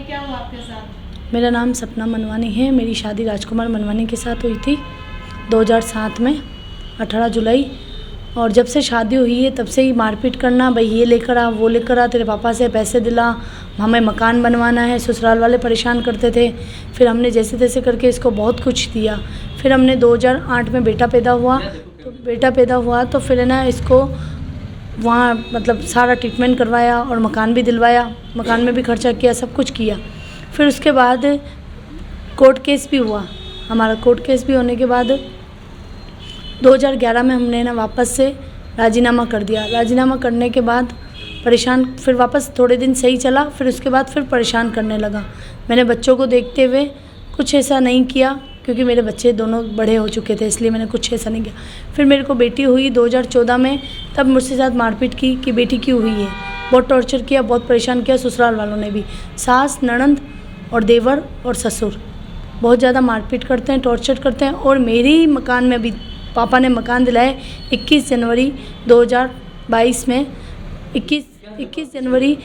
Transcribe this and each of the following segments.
क्या हुआ आपके साथ? मेरा नाम सपना मनवानी है। मेरी शादी राजकुमार मनवानी के साथ हुई थी 2007 में 18 जुलाई। और जब से शादी हुई है तब से ही मारपीट करना, भाई ये लेकर आ, वो लेकर आ, तेरे पापा से पैसे दिला, हमें मकान बनवाना है। ससुराल वाले परेशान करते थे। फिर हमने जैसे तैसे करके इसको बहुत कुछ दिया। फिर हमने 2008 में बेटा पैदा हुआ तो फिर है ना इसको वहाँ मतलब सारा ट्रीटमेंट करवाया और मकान भी दिलवाया, मकान में भी खर्चा किया, सब कुछ किया। फिर उसके बाद कोर्ट केस भी हुआ हमारा। कोर्ट केस भी होने के बाद 2011 में हमने ना वापस से राजीनामा कर दिया। राजीनामा करने के बाद परेशान, फिर वापस थोड़े दिन सही चला, फिर उसके बाद फिर परेशान करने लगा। मैंने बच्चों को देखते हुए कुछ ऐसा नहीं किया, क्योंकि मेरे बच्चे दोनों बड़े हो चुके थे, इसलिए मैंने कुछ ऐसा नहीं किया। फिर मेरे को बेटी हुई 2014 में, तब मुझसे साथ मारपीट की कि बेटी क्यों हुई है। बहुत टॉर्चर किया, बहुत परेशान किया ससुराल वालों ने भी। सास, ननंद और देवर और ससुर बहुत ज़्यादा मारपीट करते हैं, टॉर्चर करते हैं। और मेरे ही मकान में अभी पापा ने मकान दिलाए 21 जनवरी 2022 में, 21 जनवरी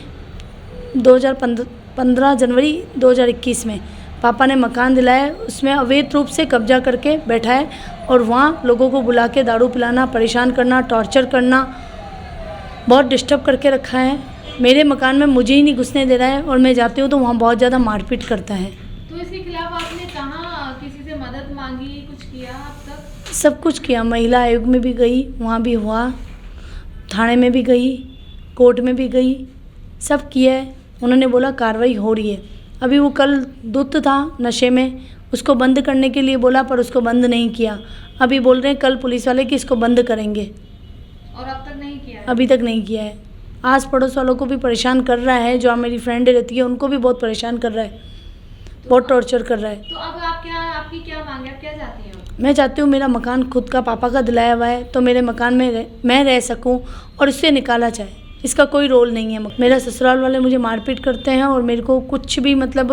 15 जनवरी 2021 में पापा ने मकान दिलाया। उसमें अवैध रूप से कब्जा करके बैठा है और वहाँ लोगों को बुला के दारू पिलाना, परेशान करना, टॉर्चर करना, बहुत डिस्टर्ब करके रखा है। मेरे मकान में मुझे ही नहीं घुसने दे रहा है और मैं जाती हूँ तो वहाँ बहुत ज़्यादा मारपीट करता है। तो इसके खिलाफ आपने कहाँ किसी से मदद मांगी, कुछ किया अब तक? सब कुछ किया। महिला आयोग में भी गई, वहाँ भी हुआ, थाने में भी गई, कोर्ट में भी गई, सब किया है। उन्होंने बोला कार्रवाई हो रही है। अभी वो कल धुत था नशे में, उसको बंद करने के लिए बोला पर उसको बंद नहीं किया। अभी बोल रहे हैं कल पुलिस वाले कि इसको बंद करेंगे, और अब तक नहीं किया है? अभी तक नहीं किया है। आस पड़ोस वालों को भी परेशान कर रहा है, जो मेरी फ्रेंड रहती है उनको भी बहुत परेशान कर रहा है, बहुत टॉर्चर कर रहा है। तो अब आपकी क्या मांग है, आप क्या चाहती हैं? मैं चाहती हूँ मेरा मकान खुद का पापा का दिलाया हुआ है, तो मेरे मकान में मैं रह सकूँ और इससे निकाला जाए। इसका कोई रोल नहीं है। मेरा ससुराल वाले मुझे मारपीट करते हैं और मेरे को कुछ भी मतलब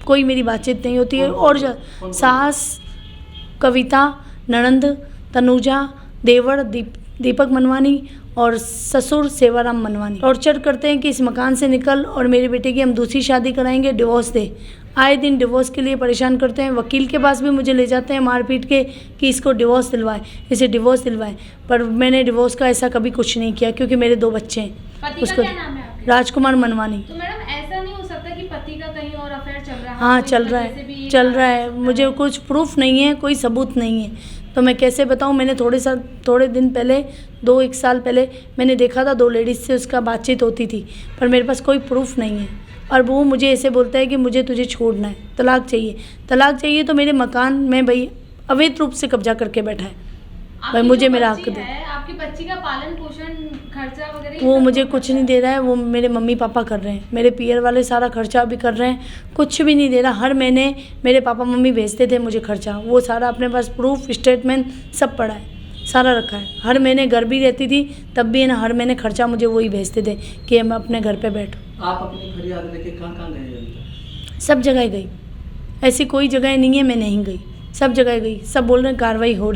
कोई मेरी बातचीत नहीं होती है। और सास कविता, ननंद तनुजा, देवर दीपक मनवानी और ससुर सेवाराम मनवानी टॉर्चर करते हैं कि इस मकान से निकल और मेरे बेटे की हम दूसरी शादी कराएंगे, डिवोर्स दे। आए दिन डिवोर्स के लिए परेशान करते हैं। वकील के पास भी मुझे ले जाते हैं मारपीट के कि इसको डिवोर्स दिलवाए, इसे डिवोर्स दिलवाए। पर मैंने डिवोर्स का ऐसा कभी कुछ नहीं किया, क्योंकि मेरे 2 बच्चे हैं। पति का क्या नाम है आपके? राजकुमार मनवानी। तो मैडम ऐसा नहीं हो सकता कि पति का कहीं और अफेयर चल रहा है? हाँ चल रहा है। मुझे कुछ प्रूफ नहीं है, कोई सबूत नहीं है, तो मैं कैसे बताऊँ। मैंने थोड़े दिन पहले 1 साल पहले मैंने देखा था 2 लेडीज़ से उसका बातचीत होती थी, पर मेरे पास कोई प्रूफ नहीं है। और वो मुझे ऐसे बोलता है कि मुझे तुझे छोड़ना है, तलाक चाहिए। तो मेरे मकान में भाई अवैध रूप से कब्जा करके बैठा है। भाई मुझे मेरा हक दे। आपकी बच्ची का पालन पोषण खर्चा वगैरह वो मुझे कुछ नहीं दे रहा है, वो मेरे मम्मी पापा कर रहे हैं। मेरे पियर वाले सारा खर्चा भी कर रहे हैं, कुछ भी नहीं दे रहा। हर महीने मेरे पापा मम्मी भेजते थे मुझे खर्चा, वो सारा अपने पास प्रूफ स्टेटमेंट सब पड़ा है, सारा रखा है। हर महीने घर भी रहती थी तब भी है ना, हर महीने खर्चा मुझे वही भेजते थे कि मैं अपने घर पे बैठूँ। आप अपनी फरियाद लेके कहाँ गए? सब जगह गई, ऐसी कोई जगह नहीं है मैं नहीं गई, सब जगह गई। सब बोल रहे हैं कार्रवाई हो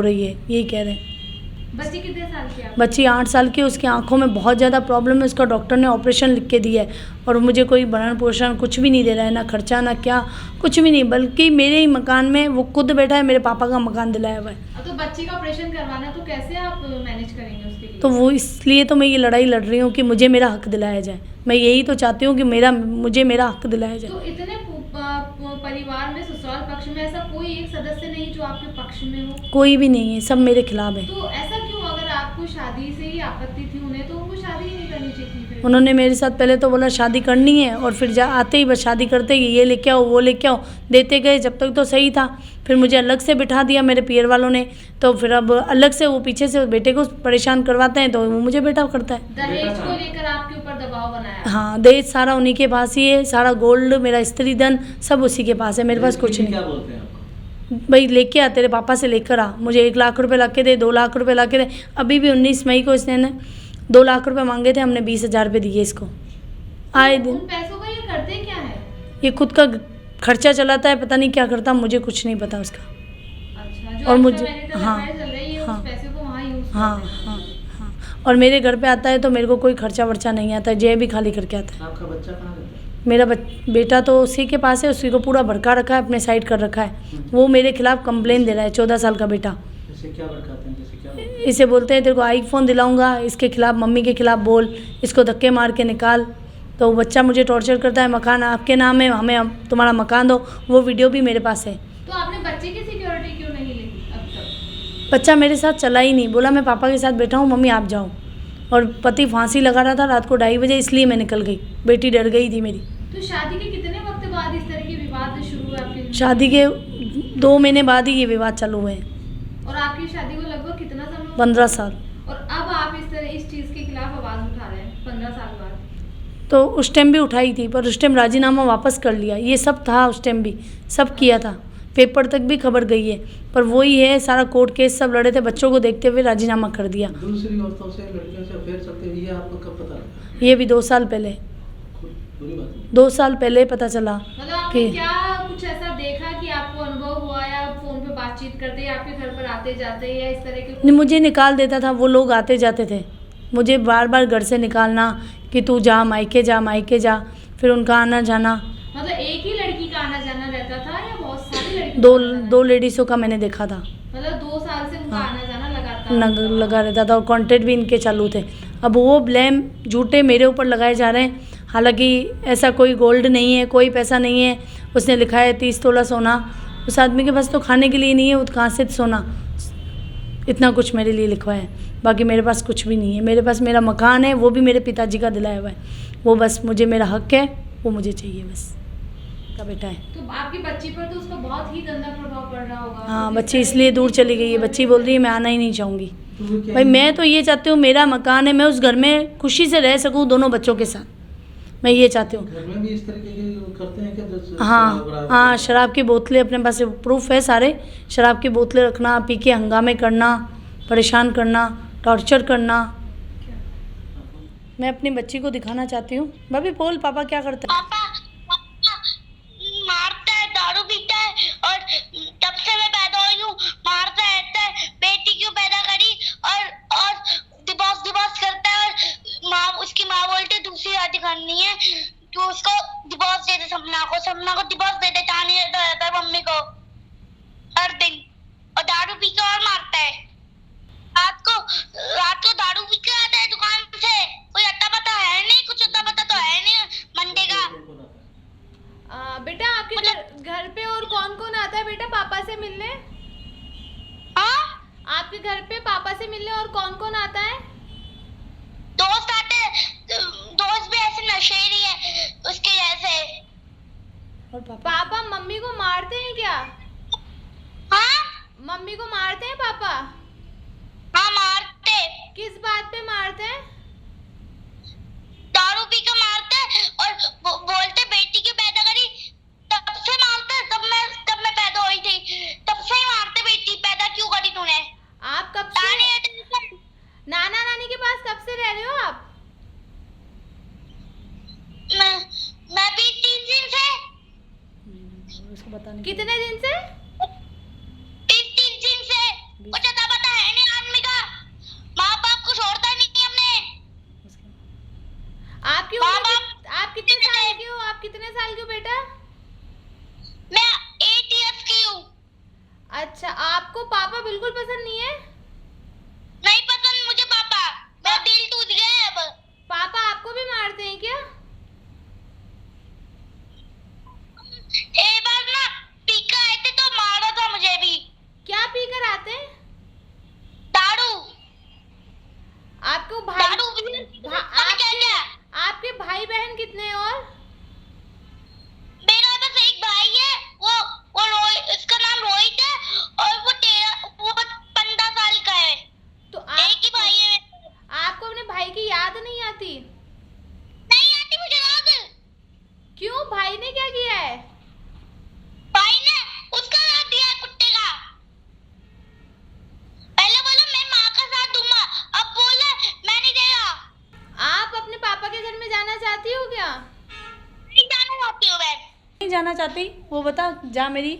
रही है, यही कह रहे हैं। बच्ची कितने साल की है? बच्ची 8 साल की। उसकी आंखों में बहुत ज़्यादा प्रॉब्लम है, उसका डॉक्टर ने ऑपरेशन लिख के दिया है। और मुझे कोई भरण पोषण कुछ भी नहीं दे रहा है, ना खर्चा ना क्या, कुछ भी नहीं। बल्कि मेरे ही मकान में वो खुद बैठा है, मेरे पापा का मकान दिलाया हुआ है। तो बच्ची का ऑपरेशन करवाना है तो कैसे आप मैनेज करेंगे उसके लिए? तो वो इसलिए तो मैं ये लड़ाई लड़ रही हूँ कि मुझे मेरा हक दिलाया जाए। मैं यही तो चाहती हूँ कि मुझे मेरा हक दिलाया जाए। तो इतने परिवार में, ससुराल पक्ष में ऐसा कोई एक सदस्य नहीं जो आपके पक्ष में हो? कोई भी नहीं है, सब मेरे खिलाफ है। तो ऐसा क्यों? अगर आपको शादी से ही आपत्ति थी उन्हें, तो उनको शादी ही नहीं करनी चाहिए थी फिर? उन्होंने मेरे साथ पहले तो बोला शादी करनी है, और फिर आते ही बस शादी करते ही ये लेके आओ वो लेके आओ देते गए। जब तक तो सही था, फिर मुझे अलग से बिठा दिया मेरे पियर वालों ने। तो फिर अब अलग से वो पीछे से बेटे को परेशान करवाते हैं, तो वो मुझे बेटा करता है। दहेज को लेकर आपके ऊपर दबाव बनाया? हाँ, दहेज सारा उन्हीं के पास ही है, सारा गोल्ड, मेरा स्त्री धन सब उसी के पास है, मेरे पास कुछ नहीं। क्या बोलते हैं आपको? भाई लेके आ, तेरे पापा से लेकर आ, मुझे 1 लाख रुपए ला के दे, 2 लाख रुपए ला के दे। अभी भी 19 मई को इसने 2 लाख रुपए मांगे थे, हमने 20,000 रुपये दिए इसको। आए दिन उन पैसों का ये करते क्या है? ये खुद का खर्चा चलाता है, पता नहीं क्या करता, मुझे कुछ नहीं पता उसका। अच्छा, जो और मुझे चल रही है उस पैसे को वहाँ यूज करते हैं। हाँ। और मेरे घर पे आता है तो मेरे को कोई खर्चा वर्चा नहीं आता है, जेब भी खाली करके आता है। आपका बच्चा कहाँ रहता है? मेरा बेटा तो उसी के पास है, उसी को पूरा भड़का रखा है, अपने साइड कर रखा है। वो मेरे खिलाफ कंप्लेन दे रहा है, 14 साल का बेटा। जैसे क्या भड़काते हैं, जैसे क्या? इसे बोलते हैं तेरे को आईफोन दिलाऊंगा, इसके खिलाफ मम्मी के खिलाफ बोल, इसको धक्के मार के निकाल। तो बच्चा मुझे टॉर्चर करता है, मकान आपके नाम है, हमें तुम्हारा मकान दो। वो वीडियो भी मेरे पास है। तो आपने बच्चे की सिक्योरिटी क्यों नहीं ली अब तक? बच्चा मेरे साथ चला ही नहीं, बोला मैं पापा के साथ बैठा हूँ, मम्मी आप जाओ। और पति फांसी लगा रहा था रात को 2:30 बजे, इसलिए मैं निकल गई। बेटी डर गई थी मेरी। तो शादी के कितने वक्त बाद इस तरह के विवाद शुरू हुए आपके? शादी के 2 महीने बाद ही ये विवाद चालू हुए। और आपकी शादी को लगभग कितना समय हुआ? 15 साल। और अब आप इस चीज़ के खिलाफ आवाज़ उठा रहे हैं 15 साल बाद? तो उस टाइम भी उठाई थी, पर उस टाइम राजीनामा वापस कर लिया। ये सब था उस टाइम भी, सब किया था, पेपर तक भी खबर गई है। पर वही है, सारा कोर्ट केस सब लड़े थे, बच्चों को देखते हुए राजीनामा कर दिया। दूसरी औरतों से, लड़कियों से अफेयर चलते हुए ये आपको कब पता लगा? ये भी 2 साल पहले, बुरी बात है। 2 साल पहले पता चला। मतलब आपने क्या कुछ ऐसा देखा कि आपको अनुभव हुआ, या फोन पे बातचीत करते, या आपके घर पर आते जाते, या इस तरह के? मुझे निकाल देता था, वो लोग आते जाते थे, मुझे बार बार घर से निकालना कि तू जा मायके जा, मायके जा। फिर उनका आना जाना। मतलब एक ही लड़की का आना जाना रहता था या बहुत सारी लड़की? दो लेडीज़ों का मैंने देखा था। मतलब 2 साल से उनका आना जाना लगा रहता था, और कॉन्टेक्ट भी इनके चालू थे। अब वो ब्लेम झूठे मेरे ऊपर लगाए जा रहे हैं, हालांकि ऐसा कोई गोल्ड नहीं है, कोई पैसा नहीं है। उसने लिखा है 30 तोला सोना। उस आदमी के पास तो खाने के लिए नहीं है, वो कहाँ से सोना? इतना कुछ मेरे लिए लिखवा है, बाकी मेरे पास कुछ भी नहीं है। मेरे पास मेरा मकान है, वो भी मेरे पिताजी का दिलाया हुआ है। वो बस मुझे मेरा हक है, वो मुझे चाहिए बस। का बेटा है। तो आपकी बच्ची पर तो उसका बहुत ही गंदा प्रभाव पड़ रहा होगा। हाँ, बच्ची इसलिए दूर चली गई है। बच्ची बोल रही है मैं आना ही नहीं चाहूँगी। भाई मैं तो ये चाहती हूँ, मेरा मकान है, मैं उस घर में खुशी से रह सकूँ दोनों बच्चों के साथ, मैं ये चाहती हूँ। घर में भी इस तरीके के करते हैं क्या? हाँ, शराब की बोतलें, अपने पास प्रूफ है सारे। शराब की बोतलें रखना, पी के हंगामे करना, परेशान करना, टॉर्चर करना। मैं अपनी बच्ची को दिखाना चाहती हूँ। भाभी बोल, पापा क्या करते हैं? पापा मारता है, दारू पीता है, और तब से मैं पैदा हुई हूँ मारता है। बेटी क्यों पैदा करी? और डिवोर्स करता है, और माँ, उसकी माँ बोलती दूसरी शादी करनी है तो उसको डिवोर्स दे दे। सपना को डिवोर्स दे दे, ताने रहता है मम्मी को हर दिन, और दारू पी के और मारता है। रात को दारू पी के आता है दुकान से, कोई अता पता है नहीं, कुछ अता पता तो है नहीं मंडे का। बेटा आपके घर पे और कौन कौन आता है बेटा पापा से मिलने? हाँ, आपके घर पे पापा से मिलने और कौन कौन आता है? दोस्त आते हैं, दोस्त भी ऐसे नशेड़ी है उसके जैसे। और पापा मम्मी को मारते हैं क्या? हाँ, मम्मी को मारते हैं पापा? हाँ मारते। किस बात पे मारते हैं? दारू पी के मारते हैं, और बोलते बेटी क्यों पैदा करी, तब से मारते। तब मैं पैदा हुई थी, तब से ही मारते, बेटी पैदा क्यों करी तूने। आप कब से नाना नानी के पास कब से रह रहे हो आप? मैं भी 3 दिन से। उसको बताने कितने दिन से? 3 दिन से। कुछ अता पता है नहीं आदमी का, माँ बाप को छोड़ता नहीं हमने। आपकी उम्र आप कितने साल की हो? आप कितने साल की हो बेटा? मैं 8 इयर्स की हूँ। अच्छा, आपको पापा बिल्कुल पसंद नहीं है? नहीं पसंद मुझे पापा, मेरा दिल टूट गया है अब। पापा आपको भी मारते हैं क्या? एक बार ना पी के आए थे तो मारा था मुझे भी। क्या पी कर आते हैं? दारू। आपको भाई दारू क्या? आपके भाई बहन कितने हैं? और मेरा बस एक भाई है, वो उसका नाम रोहित है, और वो 15 साल का है। तो एक ही भाई है। आपको अपने भाई की याद नहीं आती? नहीं आती मुझे याद। क्यों, भाई ने क्या किया है? भाई ने उसका साथ दिया कुत्ते का। पहले बोला मैं माँ का साथ दूंगा, अब बोला मैं नहीं दे रहा। आप अपने पापा के घर में जाना चाहती हो क्या? नहीं जाना चाहती हूँ मैं। नहीं जाना चाहती? वो बता जा मेरी,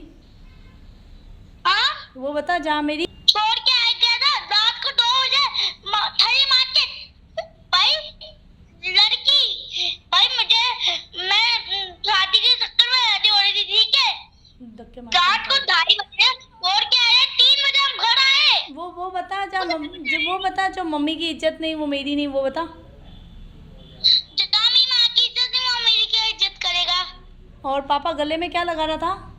हाँ, वो बता जा मेरी। छोड़ के आ गया था रात को 2 बजे, थड़ी मार के जो मम्मी की इज्जत नहीं, वो मेरी नहीं, वो बता। जहाँ मेरी माँ की इज्जत नहीं, वो मेरी क्या इज्जत करेगा। और पापा गले में क्या लगा रहा था?